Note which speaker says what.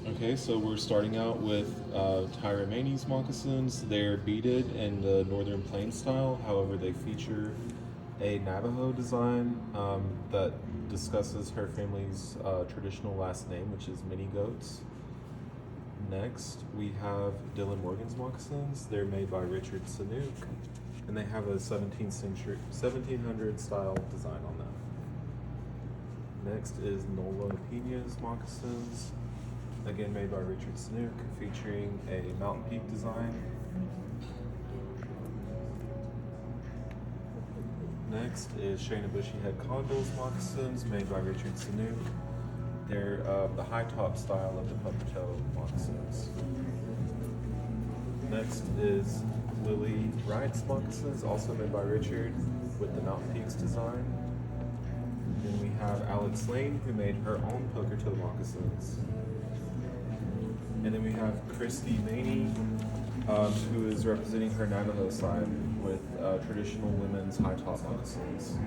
Speaker 1: Okay, so we're starting out with Tyra Maney's moccasins. They're beaded in the Northern Plains style. However, they feature a Navajo design that discusses her family's traditional last name, which is Mini Goats. Next, we have Dylan Morgan's moccasins. They're made by Richard Sanook, and they have a 17th century, 1700 style design on them. Next is Nola Pina's moccasins, again made by Richard Sanook, featuring a mountain peak design. Next is Shayna Bushyhead Condell's moccasins, made by Richard Sanook. They're the high top style of the pucker toe moccasins. Next is Lily Wright's moccasins, also made by Richard, with the mountain peaks design. Then we have Alex Lane, who made her own poker toe moccasins. And then we have Christy Maney, who is representing her Navajo side with traditional women's high top moccasins.